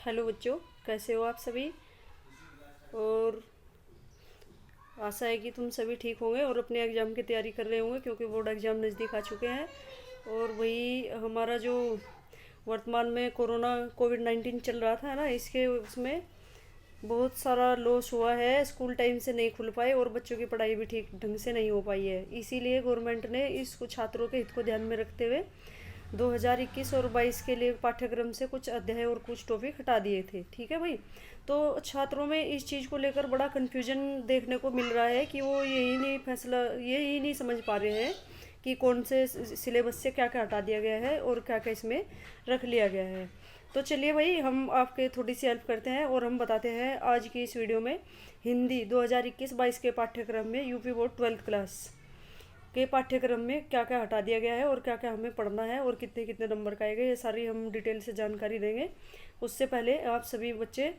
Hello बच्चों, कैसे हो आप सभी। और आशा है कि तुम सभी ठीक होंगे और अपने एग्ज़ाम की तैयारी कर रहे होंगे, क्योंकि बोर्ड एग्ज़ाम नज़दीक आ चुके हैं। और वही हमारा जो वर्तमान में कोविड 19 चल रहा था ना, इसके उसमें बहुत सारा लॉस हुआ है। स्कूल टाइम से नहीं खुल पाए और बच्चों की पढ़ाई भी ठीक ढंग से नहीं हो पाई है। इसीलिए गवर्नमेंट ने इस छात्रों के हित को ध्यान में रखते हुए 2021 और 22 के लिए पाठ्यक्रम से कुछ अध्याय और कुछ टॉपिक हटा दिए थे। ठीक है भाई। तो छात्रों में इस चीज़ को लेकर बड़ा कन्फ्यूजन देखने को मिल रहा है कि वो यही नहीं समझ पा रहे हैं कि कौन से सिलेबस से क्या क्या हटा दिया गया है और क्या क्या इसमें रख लिया गया है। तो चलिए भाई, हम आपके थोड़ी सी हेल्प करते हैं और हम बताते हैं आज की इस वीडियो में हिंदी 2021-22 के पाठ्यक्रम में यूपी बोर्ड 12th क्लास के पाठ्यक्रम में क्या क्या हटा दिया गया है और क्या क्या हमें पढ़ना है और कितने कितने नंबर का आएगा, ये सारी हम डिटेल से जानकारी देंगे। उससे पहले आप सभी बच्चे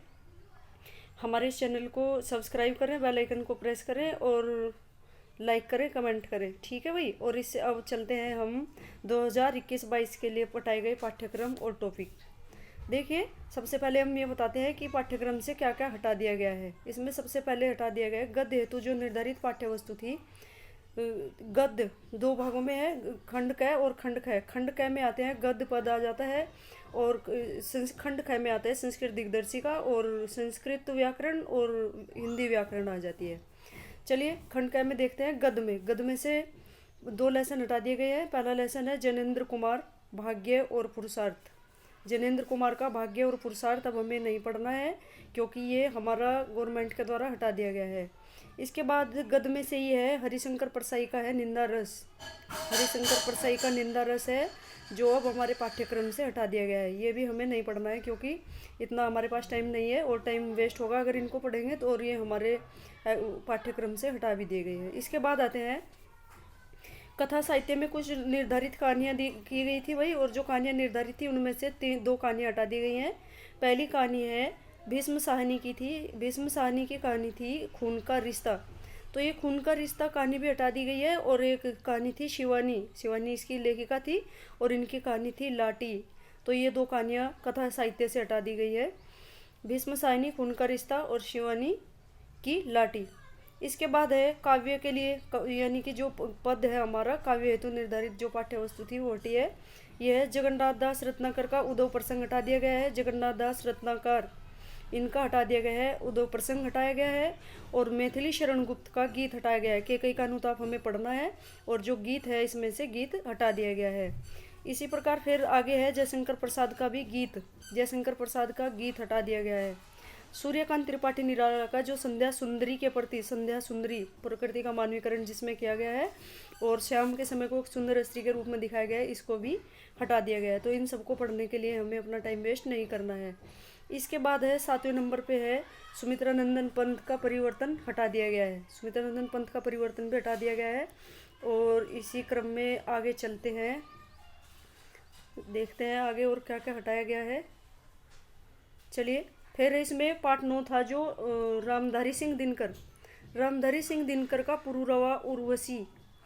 हमारे इस चैनल को सब्सक्राइब करें, बेल आइकन को प्रेस करें और लाइक करें, कमेंट करें। ठीक है भाई। और इससे अब चलते हैं हम 2021-22 के लिए पढ़ाए गए पाठ्यक्रम और टॉपिक। देखिए, सबसे पहले हम ये बताते हैं कि पाठ्यक्रम से क्या क्या हटा दिया गया है। इसमें सबसे पहले हटा दिया गया है गद्य हेतु जो निर्धारित पाठ्य वस्तु थी। गद्य दो भागों में है, खंड क और खंड ख। खंड क में आते हैं गद्य पद आ जाता है और खंड ख में आता है संस्कृत दिग्दर्शिका और संस्कृत व्याकरण और हिंदी व्याकरण आ जाती है। चलिए खंड क में देखते हैं। गद्य में से दो लेसन हटा दिए गए हैं। पहला लेसन है जनेंद्र कुमार, भाग्य और पुरुषार्थ। जनेंद्र कुमार का भाग्य और पुरुषार्थ अब हमें नहीं पढ़ना है, क्योंकि ये हमारा गवर्नमेंट के द्वारा हटा दिया गया है। इसके बाद गद्य में से ये है हरिशंकर परसाई का है निंदा रस। हरिशंकर परसाई का निंदा रस है जो अब हमारे पाठ्यक्रम से हटा दिया गया है। ये भी हमें नहीं पढ़ना है, क्योंकि इतना हमारे पास टाइम नहीं है और टाइम वेस्ट होगा अगर इनको पढ़ेंगे तो। और ये हमारे पाठ्यक्रम से हटा भी दिए गए हैं। इसके बाद आते हैं कथा साहित्य में कुछ निर्धारित कहानियाँ की गई थी भाई, और जो कहानियाँ निर्धारित थी उनमें से दो कहानियाँ हटा दी गई हैं। पहली कहानी है भीष्म साहनी की थी। भीष्म साहनी की कहानी थी खून का रिश्ता, तो ये खून का रिश्ता कहानी भी हटा दी गई है। और एक कहानी थी शिवानी, शिवानी इसकी लेखिका थी और इनकी कहानी थी लाटी। तो ये दो कहानियाँ कथा साहित्य से हटा दी गई है, भीष्म साहनी, खून का रिश्ता और शिवानी की लाटी। इसके बाद है काव्य के लिए, यानी कि जो पद है हमारा काव्य हेतु निर्धारित जो पाठ्य वस्तु थी वो हटी है। यह है जगन्नाथ दास रत्नाकर का उद्धव प्रसंग हटा दिया गया है। जगन्नाथ दास रत्नाकर इनका हटा दिया गया है, उद्धव प्रसंग हटाया गया है। और मैथिली शरण गुप्त का गीत हटाया गया है। कई का अनुताप हमें पढ़ना है और जो गीत है इसमें से गीत हटा दिया गया है। इसी प्रकार फिर आगे है जयशंकर प्रसाद का भी गीत, जयशंकर प्रसाद का गीत हटा दिया गया है। सूर्यकांत त्रिपाठी निराला का जो संध्या सुंदरी के प्रति, संध्या सुंदरी प्रकृति का मानवीकरण जिसमें किया गया है और शाम के समय को एक सुंदर स्त्री के रूप में दिखाया गया है, इसको भी हटा दिया गया है। तो इन सबको पढ़ने के लिए हमें अपना टाइम वेस्ट नहीं करना है। इसके बाद है 7वें नंबर पे है सुमित्रा नंदन पंत का परिवर्तन हटा दिया गया है। सुमित्रा नंदन पंत का परिवर्तन भी हटा दिया गया है। और इसी क्रम में आगे चलते हैं, देखते हैं आगे और क्या क्या हटाया गया है। चलिए, फिर इसमें पार्ट 9 था जो रामधारी सिंह दिनकर, रामधारी सिंह दिनकर का पुरुरवा उर्वशी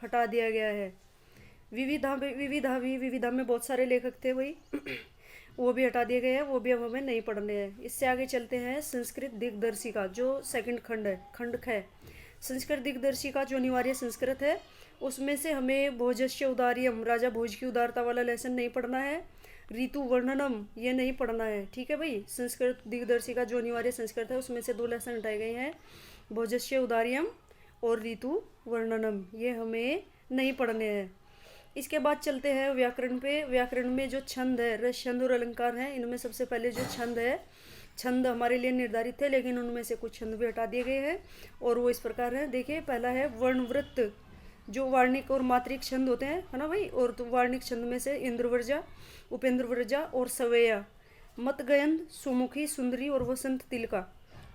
हटा दिया गया है। विविधा में बहुत सारे लेखक थे वही वो भी हटा दिए गए हैं, वो भी अब हमें नहीं पढ़ने हैं। इससे आगे चलते हैं संस्कृत दिग्दर्शिका जो सेकंड खंड है, खंड ख। संस्कृत दिग्दर्शिका जो अनिवार्य संस्कृत है उसमें से हमें भोजस्य उदार्यम, राजा भोज की उदारता वाला लेसन नहीं पढ़ना है। ऋतु वर्णनम ये नहीं पढ़ना है। ठीक है भाई। संस्कृत दिग्दर्शिका जो अनिवार्य संस्कृत है उसमें से दो लेसन हटाए गए हैं, भोजस्य उदार्यम और ऋतु वर्णनम, ये हमें नहीं पढ़ने हैं। इसके बाद चलते हैं व्याकरण पे। व्याकरण में जो छंद है, रस, छंद और अलंकार हैं, इनमें सबसे पहले जो छंद है, छंद हमारे लिए निर्धारित थे लेकिन उनमें से कुछ छंद भी हटा दिए गए हैं और वो इस प्रकार है। देखिए, पहला है वर्णवृत्त, जो वार्णिक और मात्रिक छंद होते हैं, है ना भाई। और तो वार्णिक छंद में से इंद्रवर्जा, उपेंद्रवर्जा और सवेया, मतगयंत, सुमुखी, सुंदरी और वसंत तिलका,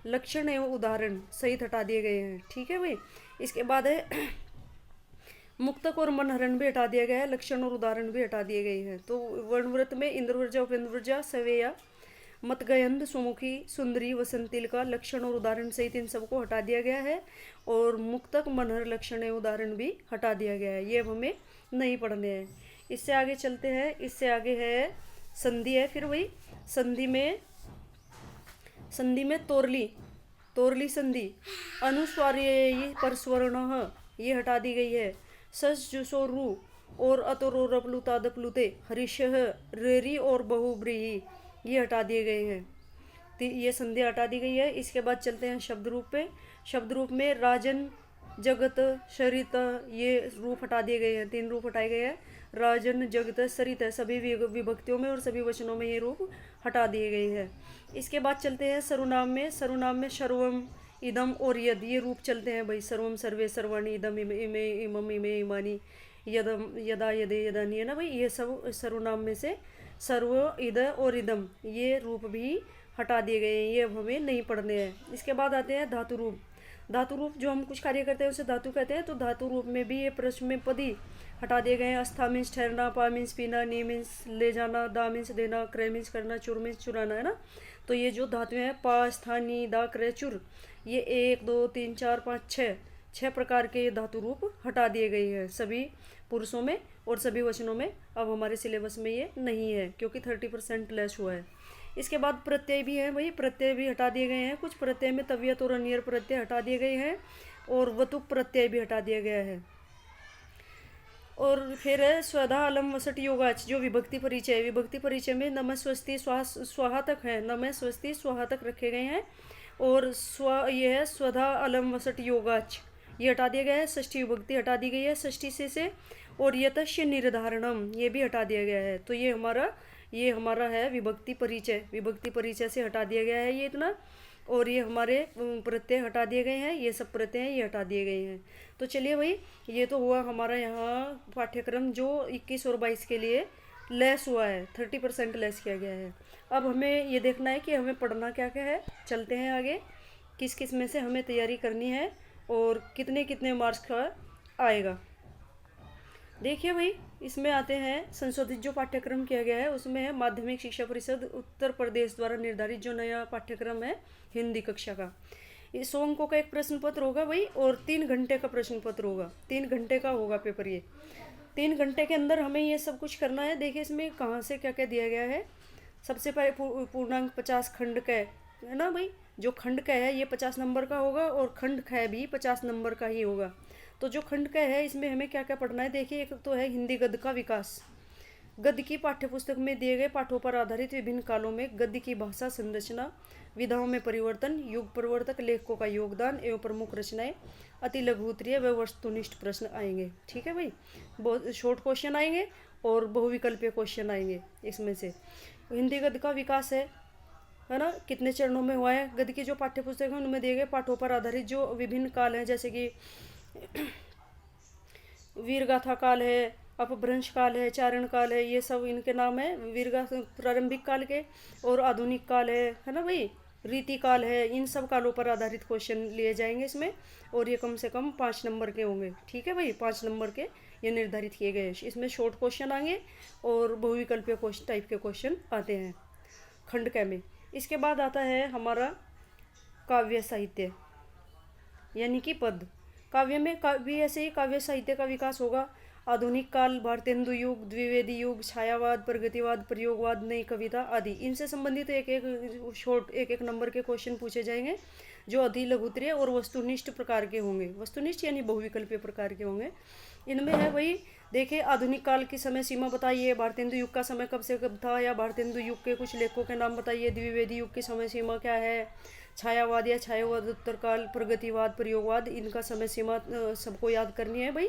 लक्षण एवं उदाहरण सहित हटा दिए गए हैं। ठीक है भाई। इसके बाद है मुक्तक और मनहरण भी हटा दिया गया है, लक्षण और उदाहरण भी हटा दिए गए हैं। तो वर्णव्रत में इंद्रवर्जा, उपेंद्रवर्जा, सवेया, मतगयंत, सुमुखी, सुंदरी, वसंतिल का लक्षण और उदाहरण सहित इन सबको हटा दिया गया है। और मुक्तक, मनहर, लक्षण एवं उदाहरण भी हटा दिया गया है, ये हमें नहीं पढ़ने हैं। इससे आगे चलते हैं। इससे आगे है संधि है। फिर वही संधि में संधि में तोरली, तोरली संधि। अनुस्वार्य परस्वर्ण ये हटा दी गई है। सस जुसो रू और अतोरो रपलुता दपलुते हरीश रेरी और बहुब्रीही ये हटा दिए गए हैं। ये संधि हटा दी गई है। इसके बाद चलते हैं शब्द रूप पे। शब्द रूप में राजन, जगत, सरित ये रूप हटा दिए गए हैं। 3 रूप हटाए गए हैं। राजन, जगत, सरित सभी विभक्तियों में और सभी वचनों में ये रूप हटा दिए गए हैं। इसके बाद चलते हैं सर्वनाम में। सर्वनाम में सर्वम, इदम और यद ये रूप चलते हैं भाई। सर्वम, सर्वे, सर्वाणि, इदम, इमे, इमम, इमे, इमानी, यदम, यदा, यदे, यदानी है ना भाई। ये सब सर्वनाम में से सर्व, इद और इदम ये रूप भी हटा दिए गए हैं। ये अब हमें नहीं पढ़ने हैं। इसके बाद आते हैं धातु रूप। धातु रूप जो हम कुछ कार्य करते हैं उसे धातु कहते हैं। तो धातु रूप में भी ये प्रश्न में पदी हटा दिए गए हैं। अस्था मीन्स ठहरना, पा मीन्स पीना, नी मीन्स ले जाना, दा मीन्स देना, क्रय मीन्स करना, चुर मीन्स चुराना है ना। तो ये जो धातुएं हैं पा, स्था, नी, दा, क्रय, चुर ये 1 2 3 4 5 6 प्रकार के धातु रूप हटा दिए गए हैं सभी पुरुषों में और सभी वचनों में। अब हमारे सिलेबस में ये नहीं है क्योंकि 30% लेस हुआ है। इसके बाद प्रत्यय भी है वही, प्रत्यय भी हटा दिए गए हैं। कुछ प्रत्यय में तवियत और अनियर प्रत्यय हटा दिए गए हैं और वतुक प्रत्यय भी हटा दिया गया है। और फिर है स्वधा, अलम, वसट, योगाच जो विभक्ति परिचय। विभक्ति परिचय में नम, स्वस्ति, स्वाहा तक है। नम, स्वस्ति, स्वाहा तक रखे गए हैं। और ये है स्वधा, अलम, वसट, योगाच ये हटा दिया गया है। षष्ठी विभक्ति हटा दी गई है षष्ठी से। और यतश्य निर्धारणम ये भी हटा दिया गया है। तो ये हमारा है विभक्ति परिचय। विभक्ति परिचय से हटा दिया गया है ये इतना। और ये हमारे प्रत्यय हटा दिए गए हैं। ये सब प्रत्यय ये हटा दिए गए हैं। तो चलिए भाई ये तो हुआ हमारा यहाँ पाठ्यक्रम जो 21 और 22 के लिए लेस हुआ है। 30% लेस किया गया है। अब हमें ये देखना है कि हमें पढ़ना क्या क्या है। चलते हैं आगे, किस किस में से हमें तैयारी करनी है और कितने कितने मार्क्स का आएगा। देखिए भाई इसमें आते हैं संशोधित जो पाठ्यक्रम किया गया है उसमें है माध्यमिक शिक्षा परिषद उत्तर प्रदेश द्वारा निर्धारित जो नया पाठ्यक्रम है हिंदी कक्षा का। ये 100 अंकों का एक प्रश्न पत्र होगा भाई और 3 घंटे का प्रश्न पत्र होगा। 3 घंटे का होगा पेपर। ये 3 घंटे के अंदर हमें ये सब कुछ करना है। देखिए इसमें कहाँ से क्या क्या दिया गया है। सबसे पहले पूर्णांक 50 खंड का है ना भाई। जो खंड का है ये 50 नंबर का होगा और खंड का भी 50 नंबर का ही होगा। तो जो खंड का है इसमें हमें क्या क्या पढ़ना है। देखिए एक तो है हिंदी गद्य का विकास। गद्य की पाठ्यपुस्तक में दिए गए पाठों पर आधारित विभिन्न कालों में गद्य की भाषा संरचना, विधाओं में परिवर्तन, युग परिवर्तक, लेखकों का योगदान एवं प्रमुख रचनाएं, अति लघु उत्तरीय व वस्तुनिष्ठ प्रश्न आएंगे। ठीक है भाई, बहुत शॉर्ट क्वेश्चन आएंगे और बहुविकल्पीय क्वेश्चन आएंगे इसमें से। हिंदी गद्य का विकास है ना, कितने चरणों में हुआ है। गद्य की जो पाठ्यपुस्तक है उनमें दिए गए पाठों पर आधारित जो विभिन्न काल हैं जैसे कि वीरगाथा काल है, अपभ्रंश काल है, चारण काल है, ये सब इनके नाम है। वीरगाथा प्रारंभिक काल के और आधुनिक काल है ना भाई, रीति काल है। इन सब कालों पर आधारित क्वेश्चन लिए जाएंगे इसमें और ये कम से कम 5 नंबर के होंगे। ठीक है भाई, 5 नंबर के ये निर्धारित किए गए। इसमें शॉर्ट क्वेश्चन आएंगे और बहुविकल्पीय टाइप के क्वेश्चन आते हैं खंड क में। इसके बाद आता है हमारा काव्य साहित्य यानी कि पद। काव्य में भी ऐसे ही काव्य साहित्य का विकास होगा। आधुनिक काल, भारतेंदु युग, द्विवेदी युग, छायावाद, प्रगतिवाद, प्रयोगवाद, नई कविता आदि इनसे संबंधित एक एक नंबर के क्वेश्चन पूछे जाएंगे जो अति लघुत्तरीय और वस्तुनिष्ठ प्रकार के होंगे। वस्तुनिष्ठ यानी बहुविकल्पीय प्रकार के होंगे। इनमें है वही देखिए आधुनिक काल की समय सीमा बताइए, भारतेंदु युग का समय कब से कब था या भारतेंदु युग के कुछ लेखकों के नाम बताइए, द्विवेदी युग की समय सीमा क्या है, छायावाद या छायावाद उत्तरकाल, प्रगतिवाद, प्रयोगवाद इनका समय सीमा सबको याद करनी है भाई।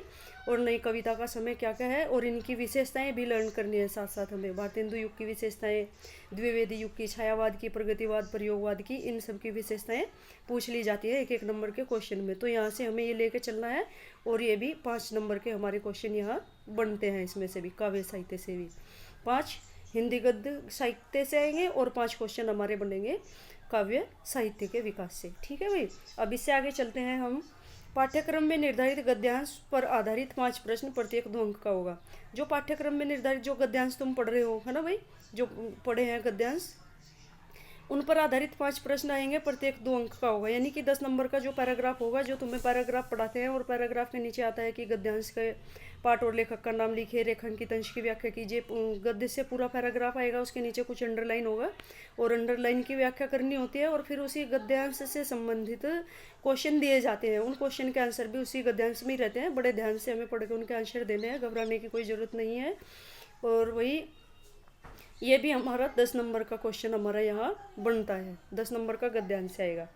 और नई कविता का समय क्या क्या है और इनकी विशेषताएं भी लर्न करनी है साथ साथ हमें। भारतेंदु युग की विशेषताएं, द्विवेदी युग की, छायावाद की, प्रगतिवाद, प्रयोगवाद की, इन सब की विशेषताएं पूछ ली जाती है एक एक नंबर के क्वेश्चन में। तो यहाँ से हमें ये लेके चलना है और ये भी 5 नंबर के हमारे क्वेश्चन यहाँ बनते हैं। इसमें से भी काव्य साहित्य से भी 5 हिंदी गद्य साहित्य से आएंगे और 5 क्वेश्चन हमारे बनेंगे काव्य साहित्य के विकास से। ठीक है भाई, अब इससे आगे चलते हैं हम। पाठ्यक्रम में निर्धारित गद्यांश पर आधारित 5 प्रश्न प्रत्येक 2 अंक का होगा। जो पाठ्यक्रम में निर्धारित जो गद्यांश तुम पढ़ रहे हो है ना भाई, जो पढ़े हैं गद्यांश उन पर आधारित 5 प्रश्न आएंगे, प्रत्येक 2 अंक का होगा। यानी कि 10 नंबर का जो पैराग्राफ होगा, जो तुम्हें पैराग्राफ पढ़ाते हैं और पैराग्राफ के नीचे आता है कि गद्यांश के पाठ और लेखक का नाम लिखिए, रेखांकित अंश की व्याख्या कीजिए। गद्य से पूरा पैराग्राफ आएगा, उसके नीचे कुछ अंडरलाइन होगा और अंडरलाइन की व्याख्या करनी होती है। और फिर उसी गद्यांश से संबंधित क्वेश्चन दिए जाते हैं, उन क्वेश्चन के आंसर भी उसी गद्यांश में ही रहते हैं। बड़े ध्यान से हमें पढ़ के उनके आंसर देने हैं, घबराने की कोई ज़रूरत नहीं है। और वही ये भी हमारा 10 नंबर का क्वेश्चन हमारा यहाँ बनता है, 10 नंबर का गद्यांश से आएगा।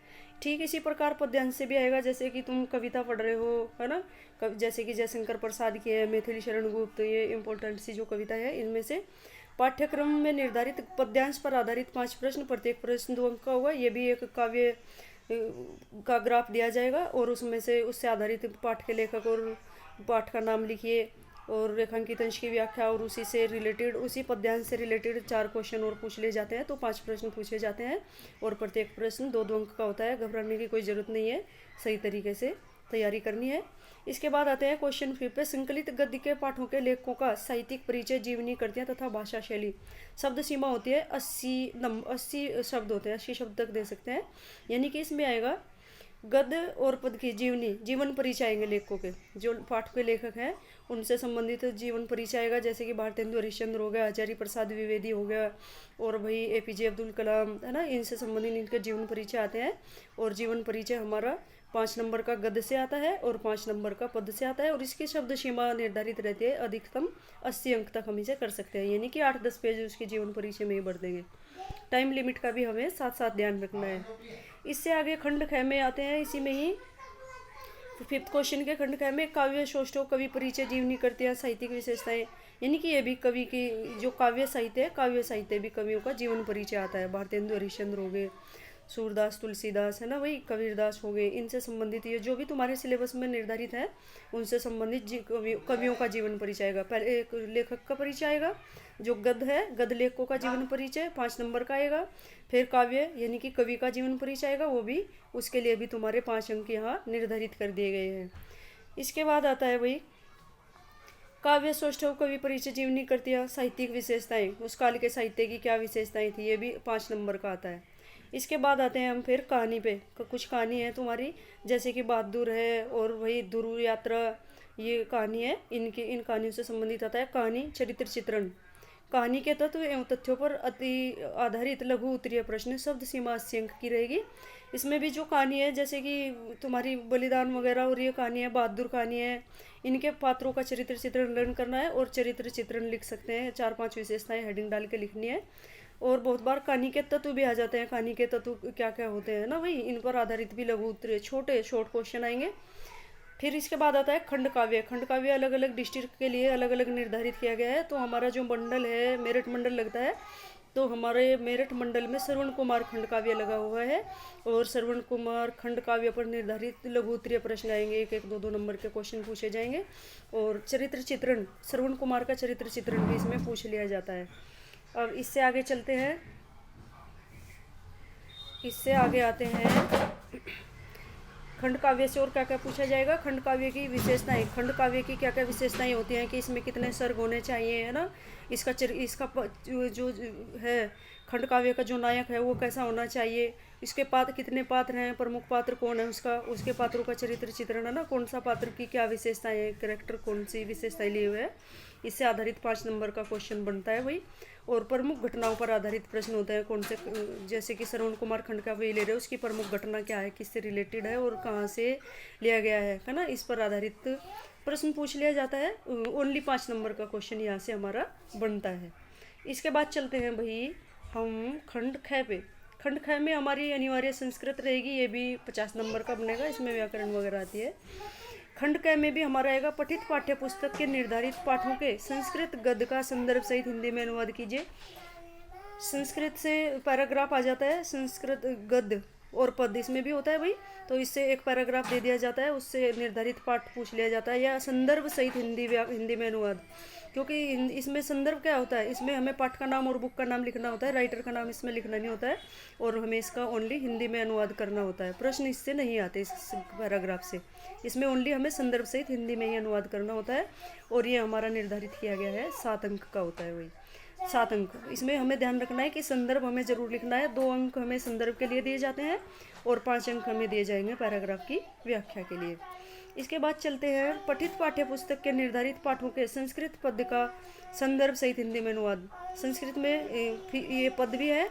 ठीक इसी प्रकार पद्यांश से भी आएगा, जैसे कि तुम कविता पढ़ रहे हो, है ना, जैसे कि जयशंकर प्रसाद की है, मैथिली शरण गुप्त, ये इंपॉर्टेंट सी जो कविता है, इनमें से पाठ्यक्रम में निर्धारित पद्यांश पर आधारित 5 प्रश्न, प्रत्येक प्रश्न 2 अंक का होगा। ये भी एक काव्य का ग्राफ दिया जाएगा और उसमें से उससे आधारित पाठ के लेखक और पाठ का नाम लिखिए और रेखांकित अंश की व्याख्या, और उसी से रिलेटेड, उसी पद्यांश से रिलेटेड 4 क्वेश्चन और पूछ ले जाते हैं। तो 5 प्रश्न पूछे जाते हैं और प्रत्येक प्रश्न 2-2 अंक का होता है। घबराने की कोई ज़रूरत नहीं है, सही तरीके से तैयारी करनी है। इसके बाद आते हैं क्वेश्चन 5 पे, संकलित गद्य के पाठों के लेखकों का साहित्यिक परिचय, जीवनी, कृतियाँ तथा भाषा शैली। शब्द सीमा होती है 80 शब्द होते हैं, 80 शब्द तक दे सकते हैं। यानी कि इसमें आएगा गद्य और पद की जीवनी, जीवन परिचय आएंगे लेखकों के, जो पाठ के लेखक हैं उनसे संबंधित जीवन परिचय आएगा, जैसे कि भारतेंदु हरिश्चंद्र हो गया, आचार्य प्रसाद द्विवेदी हो गया, और भाई APJ अब्दुल कलाम, है ना, इनसे संबंधित इनके जीवन परिचय आते हैं। और जीवन परिचय हमारा 5 नंबर का गद्य से आता है और 5 नंबर का पद से आता है। और इसकी शब्द सीमा निर्धारित रहती है, अधिकतम 80 अंक तक हम इसे कर सकते हैं, यानी कि 8-10 पेज उसके जीवन परिचय में ही भर देंगे। टाइम लिमिट का भी हमें साथ साथ ध्यान रखना है। इससे आगे खंड ख में आते हैं, इसी में ही 5th क्वेश्चन के खंड ख में काव्य सौष्ठव, कवि परिचय, जीवनी, कृतियाँ, साहित्यिक विशेषताएं, यानी कि ये भी कवि की जो काव्य साहित्य है, काव्य साहित्य भी कवियों का जीवन परिचय आता है। भारतेंदु हरिश्चंद्र हो गए, सूरदास, तुलसीदास, है ना, वही कबीरदास हो गए, इनसे संबंधित ये जो भी तुम्हारे सिलेबस में निर्धारित है उनसे संबंधित कवियों का जीवन परिचय आएगा। पहले एक लेखक का परिचय आएगा, जो गद्य है, गद्य लेखकों का जीवन परिचय 5 नंबर का आएगा। फिर काव्य यानी कि कवि का जीवन परिचय आएगा, वो भी, उसके लिए भी तुम्हारे 5 अंक यहाँ निर्धारित कर दिए गए हैं। इसके बाद आता है वही काव्य सौष्ठव, कवि परिचय, जीवनी, कृतियाँ, साहित्यिक विशेषताएं, उस काल के साहित्य की क्या विशेषताएं थी, ये भी 5 नंबर का आता है। इसके बाद आते हैं हम फिर कहानी पे, कुछ कहानी है तुम्हारी, जैसे कि बहादुर है और वही ध्रुव यात्रा, ये कहानी है, इन कहानियों से संबंधित आता है। कहानी, चरित्र चित्रण, कहानी के तत्व एवं तथ्यों पर अति आधारित लघु उत्तरीय प्रश्न, शब्द सीमा 80 अंक की रहेगी। इसमें भी जो कहानी है, जैसे कि तुम्हारी बलिदान वगैरह, और ये कहानी है, बहादुर कहानी है, इनके पात्रों का चरित्र चित्रण लर्न करना है और चरित्र चित्रण लिख सकते हैं। 4-5 विशेषताएं हेडिंग डाल के लिखनी है। और बहुत बार कहानी के तत्व भी आ जाते हैं, कहानी के तत्व क्या क्या होते हैं ना, वही इन पर आधारित भी लघु उत्तरीय छोटे शॉर्ट क्वेश्चन आएंगे। फिर इसके बाद आता है खंड काव्य। खंड काव्य अलग अलग डिस्ट्रिक्ट के लिए अलग अलग निर्धारित किया गया है। तो हमारा जो मंडल है, मेरठ मंडल लगता है, तो हमारे मेरठ मंडल में श्रवण कुमार खंड काव्य लगा हुआ है और श्रवण कुमार खंड काव्य पर निर्धारित लघु उत्तरीय प्रश्न आएंगे, 1-1, 2-2 नंबर के क्वेश्चन पूछे जाएंगे। और चरित्र चित्रण, श्रवण कुमार का चरित्र चित्रण भी इसमें पूछ लिया जाता है। अब इससे आगे चलते हैं, इससे आगे आते हैं खंड काव्य से और क्या क्या पूछा जाएगा। खंड काव्य की विशेषताएं, खंड काव्य की क्या क्या विशेषताएं होती हैं कि इसमें कितने सर्ग होने चाहिए, है ना, इसका जो है खंड काव्य का जो नायक है वो कैसा होना चाहिए, इसके पात्र कितने पात्र हैं, प्रमुख पात्र कौन है उसका, उसके पात्रों का चरित्र चित्रण, है ना, कौन सा पात्र की क्या विशेषताएं है, कैरेक्टर कौन सी विशेषताएं लिए हुए है, इससे आधारित 5 नंबर का क्वेश्चन बनता है वही। और प्रमुख घटनाओं पर आधारित प्रश्न होते हैं, कौन से, जैसे कि श्रवण कुमार खंड का वही ले रहे हो, उसकी प्रमुख घटना क्या है, किससे रिलेटेड है और कहाँ से लिया गया है ना, इस पर आधारित प्रश्न पूछ लिया जाता है। ओनली 5 नंबर का क्वेश्चन यहाँ से हमारा बनता है। इसके बाद चलते हैं भाई हम खंड ख पे। खंड ख में हमारी अनिवार्य संस्कृत रहेगी, ये भी 50 नंबर का बनेगा, इसमें व्याकरण वगैरह आती है। खंड क में भी हमारा आएगा पठित पाठ्य पुस्तक के निर्धारित पाठों के संस्कृत गद्य का संदर्भ सहित हिंदी में अनुवाद कीजिए। संस्कृत से पैराग्राफ आ जाता है, संस्कृत गद्य और पद इसमें भी होता है भाई, तो इससे एक पैराग्राफ दे दिया जाता है, उससे निर्धारित पाठ पूछ लिया जाता है, या संदर्भ सहित हिंदी में अनुवाद। क्योंकि इसमें संदर्भ क्या होता है, इसमें हमें पाठ का नाम और बुक का नाम लिखना होता है, राइटर का नाम इसमें लिखना नहीं होता है, और हमें इसका ओनली हिंदी में अनुवाद करना होता है। प्रश्न इससे नहीं आते इस पैराग्राफ से, इसमें ओनली हमें संदर्भ सहित हिंदी में ही अनुवाद करना होता है। और ये हमारा निर्धारित किया गया है 7 अंक का होता है वही 7 अंक। इसमें हमें ध्यान रखना है कि संदर्भ हमें जरूर लिखना है, 2 अंक हमें संदर्भ के लिए दिए जाते हैं और 5 अंक हमें दिए जाएंगे पैराग्राफ की व्याख्या के लिए। इसके बाद चलते हैं पठित पाठ्य पुस्तक के निर्धारित पाठों के संस्कृत पद का संदर्भ सहित हिंदी में अनुवाद। संस्कृत में ये पद भी है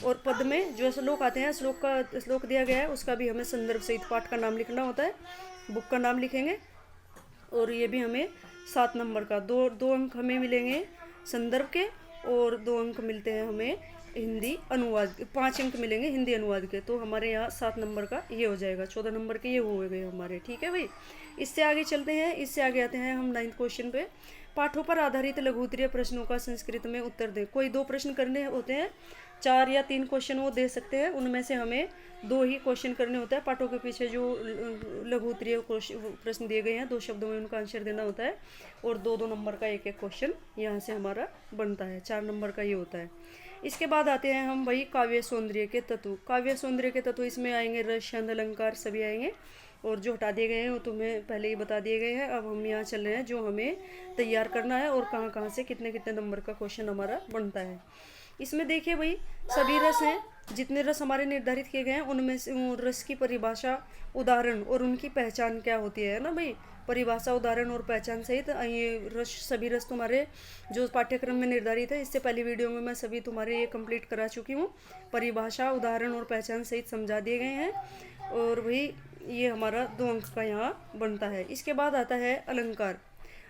और पद में जो श्लोक आते हैं, श्लोक दिया गया है उसका भी हमें संदर्भ सहित पाठ का नाम लिखना होता है। बुक का नाम लिखेंगे और ये भी हमें 7 नंबर का दो अंक हमें मिलेंगे संदर्भ के और 2 अंक मिलते हैं हमें हिंदी अनुवाद, 5 अंक मिलेंगे हिंदी अनुवाद के। तो हमारे यहाँ 7 नंबर का ये हो जाएगा, 14 नंबर के ये हो गए हमारे। ठीक है भाई, इससे आगे चलते हैं। इससे आगे आते हैं हम 9th क्वेश्चन पे। पाठों पर आधारित लघु उत्तरीय प्रश्नों का संस्कृत में उत्तर दें। कोई 2 प्रश्न करने होते हैं, 4 या 3 क्वेश्चन वो दे सकते हैं, उनमें से हमें 2 ही क्वेश्चन करने होता है। पाठों के पीछे जो लघु उत्तरीय प्रश्न दिए गए हैं 2 शब्दों में उनका आंसर देना होता है और 2-2 नंबर का एक क्वेश्चन यहाँ से हमारा बनता है। 4 नंबर का ये होता है। इसके बाद आते हैं हम वही काव्य सौंदर्य के तत्व। काव्य सौंदर्य के तत्व इसमें आएंगे रस, छंद, अलंकार सभी आएंगे और जो हटा दिए गए हैं वो तुम्हें पहले ही बता दिए गए हैं। अब हम यहाँ चल रहे हैं जो हमें तैयार करना है और कहाँ कहाँ से कितने कितने नंबर का क्वेश्चन हमारा बनता है। इसमें देखिए भाई सभी रस हैं, जितने रस हमारे निर्धारित किए गए हैं उनमें से रस की परिभाषा, उदाहरण और उनकी पहचान क्या होती है ना भाई। परिभाषा, उदाहरण और पहचान सहित ये रस, सभी रस तुम्हारे जो पाठ्यक्रम में निर्धारित है, इससे पहली वीडियो में मैं सभी तुम्हारे ये कंप्लीट करा चुकी हूँ। परिभाषा, उदाहरण और पहचान सहित समझा दिए गए हैं और वही ये हमारा 2 अंक का यहाँ बनता है। इसके बाद आता है अलंकार।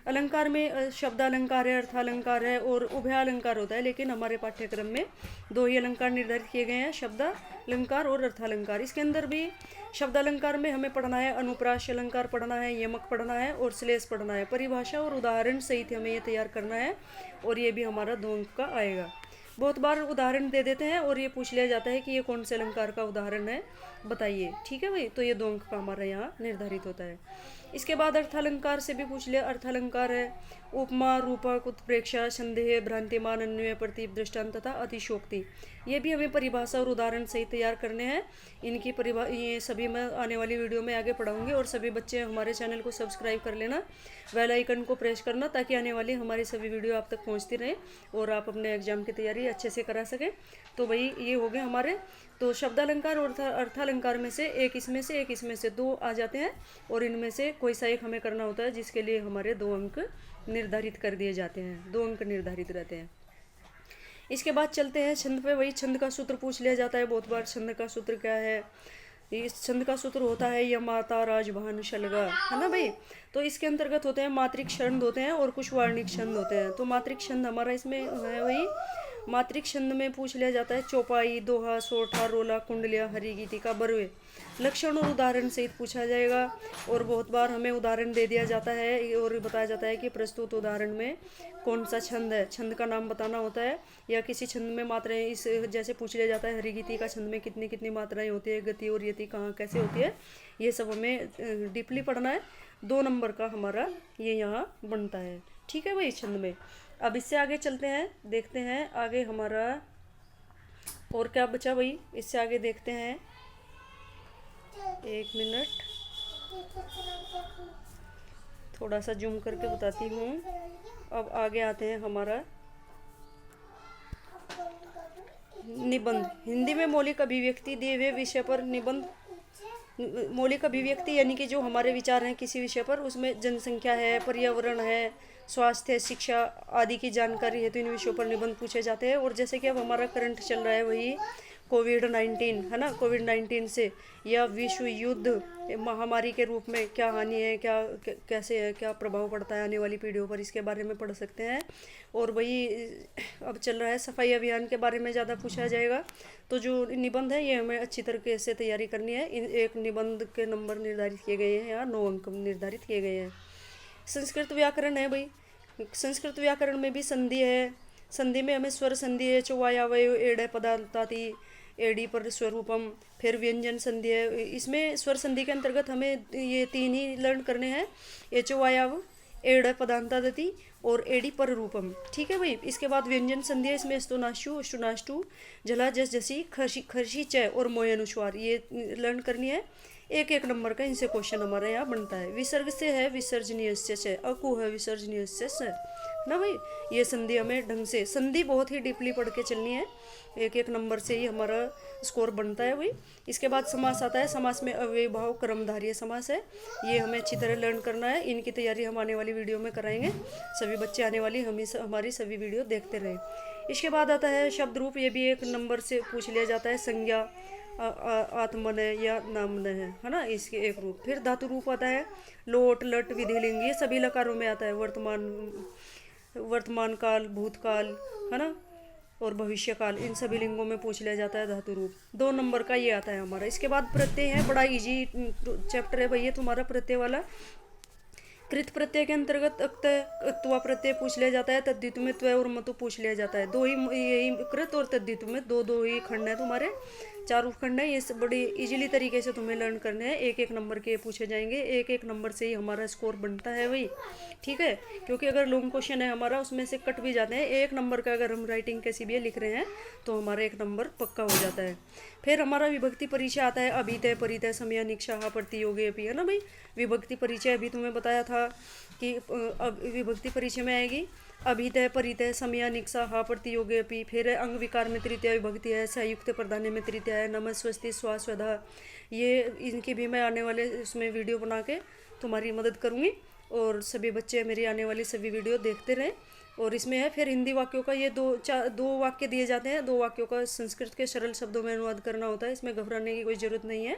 अलंकार में शब्द अलंकार है, अर्थालंकार है और उभयालंकार होता है, लेकिन हमारे पाठ्यक्रम में 2 ही अलंकार निर्धारित किए गए हैं, शब्द अलंकार और अर्थालंकार। इसके अंदर भी शब्द अलंकार में हमें पढ़ना है अनुप्रास अलंकार पढ़ना है, यमक पढ़ना है और श्लेष पढ़ना है। परिभाषा और उदाहरण सहित हमें ये तैयार करना है और ये भी हमारा 2 अंक का आएगा। बहुत बार उदाहरण दे देते हैं और ये पूछ लिया जाता है कि ये कौन से अलंकार का उदाहरण है बताइए। ठीक है भाई, तो ये 2 अंक का हमारा यहाँ निर्धारित होता है। इसके बाद अर्थालंकार से भी पूछ लिया। अर्थालंकार है उपमा, रूपक, उत्प्रेक्षा, संदेह, भ्रांतिमान, अन्वय, प्रतीप, दृष्टांत तथा अतिशोक्ति। ये भी हमें परिभाषा और उदाहरण सहित तैयार करने हैं। इनकी ये सभी मैं आने वाली वीडियो में आगे पढ़ाऊंगी और सभी बच्चे हमारे चैनल को सब्सक्राइब कर लेना, बेल आइकन को प्रेस करना ताकि आने वाली हमारी सभी वीडियो आप तक पहुँचती रहे और आप अपने एग्जाम की तैयारी अच्छे से करा सकें। तो भाई ये हो गए हमारे। तो शब्दालंकार और अर्थालंकार में से एक इसमें से 2 आ जाते हैं और इनमें से कोई सा एक हमें करना होता है जिसके लिए हमारे 2 अंक निर्धारित कर दिए जाते हैं, 2 अंक निर्धारित रहते हैं। इसके बाद चलते हैं छंद पे। वही छंद का सूत्र पूछ लिया जाता है बहुत बार। छंद का सूत्र क्या है? इस छंद का सूत्र होता है यमाता राजभान शलगा, है ना भाई। तो इसके अंतर्गत होते हैं मात्रिक छंद होते हैं और कुछ वार्णिक छंद होते हैं। तो मात्रिक छंद हमारा इसमें है वही। मात्रिक छंद में पूछ लिया जाता है चौपाई, दोहा, सोठा, रोला, कुंडलिया, हरि गीतिका, बरवे। लक्षण और उदाहरण सहित पूछा जाएगा और बहुत बार हमें उदाहरण दे दिया जाता है और बताया जाता है कि प्रस्तुत उदाहरण में कौन सा छंद है, छंद का नाम बताना होता है। या किसी छंद में मात्राएं, इस जैसे पूछ लिया जाता है हरि का छंद में कितनी कितनी मात्राएं होती है, गति और यति कहाँ कैसे होती है, ये सब हमें डीपली पढ़ना है। 2 नंबर का हमारा ये यहाँ बनता है। ठीक है भाई छंद में। अब इससे आगे चलते हैं, देखते हैं आगे हमारा और क्या बचा भाई। इससे आगे देखते हैं, 1 मिनट थोड़ा सा जूम करके बताती हूँ। अब आगे आते हैं हमारा निबंध। हिंदी में मौलिक अभिव्यक्ति दिए हुए विषय पर निबंध। मौलिक अभिव्यक्ति यानी कि जो हमारे विचार हैं किसी विषय पर, उसमें जनसंख्या है, पर्यावरण है, स्वास्थ्य, शिक्षा आदि की जानकारी है, तो इन विषयों पर निबंध पूछे जाते हैं। और जैसे कि अब हमारा करंट चल रहा है वही कोविड-19, है ना। कोविड-19 से या विश्व युद्ध महामारी के रूप में क्या हानि है, क्या कैसे है, क्या प्रभाव पड़ता है आने वाली पीढ़ियों पर, इसके बारे में पढ़ सकते हैं। और वही अब चल रहा है सफाई अभियान के बारे में ज़्यादा पूछा जाएगा। तो जो निबंध है ये हमें अच्छी तरीके से तैयारी करनी है। एक निबंध के नंबर निर्धारित किए गए हैं, यहाँ 9 अंक निर्धारित किए गए हैं। संस्कृत व्याकरण है भाई। संस्कृत व्याकरण में भी संधि है। संधि में हमें स्वर संधि है, चौवायावय एड़ पदार्थाति एडी पर स्वरूपम। फिर व्यंजन संधि है। इसमें स्वर संधि के अंतर्गत हमें ये 3 ही लर्न करने हैं, एचोवायाव, एड़ पदांतादति और एडी पर रूपम। ठीक है भाई। इसके बाद व्यंजन संधि है, इसमें स्तोनाशु, अष्टुनाष्टु, झला, जस, जसी, खर्शी, खर्शी, च और मोय अनुस्वार, ये लर्न करनी है। 1-1 नंबर का इनसे क्वेश्चन हमारा यहाँ बनता है। विसर्ग से है विसर्जनीय से, अकु है विसर्जनीय से, ना भाई। ये संधि हमें ढंग से, संधि बहुत ही डीपली पढ़ के चलनी है, एक एक नंबर से ही हमारा स्कोर बनता है भाई। इसके बाद समास आता है, समास में अव्ययीभाव कर्मधारय समास है, ये हमें अच्छी तरह लर्न करना है। इनकी तैयारी हम आने वाली वीडियो में कराएंगे, सभी बच्चे आने वाली हमारी सभी वीडियो देखते रहे। इसके बाद आता है शब्द रूप, ये भी एक नंबर से पूछ लिया जाता है, संज्ञा आत्मन है या नामन है ना, इसके एक रूप। फिर धातु रूप आता है, लोट लट विधिलिंग, ये सभी लकारों में आता है, वर्तमान काल, भूतकाल, है ना, और भविष्य काल, इन सभी लिंगों में पूछ लिया जाता है धातु रूप। 2 नंबर का ये आता है हमारा। इसके बाद प्रत्यय है, बड़ा इजी चैप्टर है भाई ये तुम्हारा प्रत्यय वाला। कृत प्रत्यय के अंतर्गत अक्त्वा प्रत्यय पूछ लिया जाता है, तद्धितु में त्व और मतु पूछ लिया जाता है। दो ही यही कृत और तद्धितु में दो ही खंड है तुम्हारे, 4 उपखंड है। ये बड़ी इजीली तरीके से तुम्हें लर्न करने हैं, एक एक नंबर के पूछे जाएंगे, एक एक नंबर से ही हमारा स्कोर बनता है भाई, ठीक है। क्योंकि अगर लॉन्ग क्वेश्चन है हमारा, उसमें से कट भी जाते हैं, एक नंबर का अगर हम राइटिंग कैसी भी लिख रहे हैं तो हमारा 1 नंबर पक्का हो जाता है। फिर हमारा विभक्ति परिचय आता है, अभितय परितय समय निक्षा प्रतियोगी अपि, है ना भाई। विभक्ति परिचय अभी तुम्हें बताया था कि विभक्ति परिचय में आएगी अभितय परितय समया निक्षा हा प्रतियोगे अपि। फिर अंग विकार में तृतीय विभक्ति है, संयुक्त प्रधान्य में तृतीय है, नमः स्वस्ति स्वास्वधा, ये इनकी भी मैं आने वाले इसमें वीडियो बना के तुम्हारी मदद करूँगी, और सभी बच्चे मेरी आने वाली सभी वीडियो देखते रहें। और इसमें है फिर हिंदी वाक्यों का, ये दो वाक्य दिए जाते हैं, 2 वाक्यों का संस्कृत के सरल शब्दों में अनुवाद करना होता है, इसमें घबराने की कोई ज़रूरत नहीं है,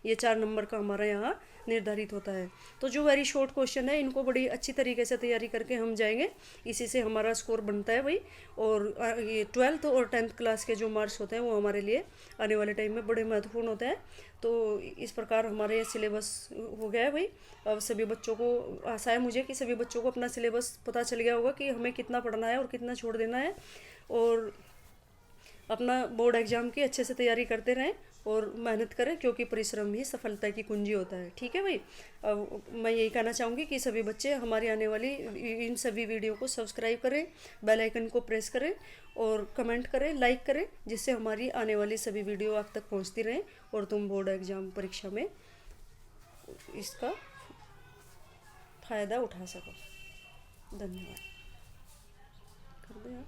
ये 4 नंबर का हमारा यहाँ निर्धारित होता है। तो जो वेरी शॉर्ट क्वेश्चन है, इनको बड़ी अच्छी तरीके से तैयारी करके हम जाएंगे, इसी से हमारा स्कोर बनता है भाई। और ये 12th और 10th क्लास के जो मार्क्स होते हैं वो हमारे लिए आने वाले टाइम में बड़े महत्वपूर्ण होते हैं। तो इस प्रकार हमारे सिलेबस हो गया है भाई। अब सभी बच्चों को आशा है मुझे कि सभी बच्चों को अपना सिलेबस पता चल गया होगा कि हमें कितना पढ़ना है और कितना छोड़ देना है, और अपना बोर्ड एग्जाम की अच्छे से तैयारी करते रहें और मेहनत करें, क्योंकि परिश्रम ही सफलता की कुंजी होता है, ठीक है भाई। अब मैं यही कहना चाहूँगी कि सभी बच्चे हमारी आने वाली इन सभी वीडियो को सब्सक्राइब करें, बेल आइकन को प्रेस करें और कमेंट करें, लाइक करें, जिससे हमारी आने वाली सभी वीडियो आप तक पहुँचती रहें और तुम बोर्ड एग्जाम परीक्षा में इसका फ़ायदा उठा सको। धन्यवाद। कर दो यार।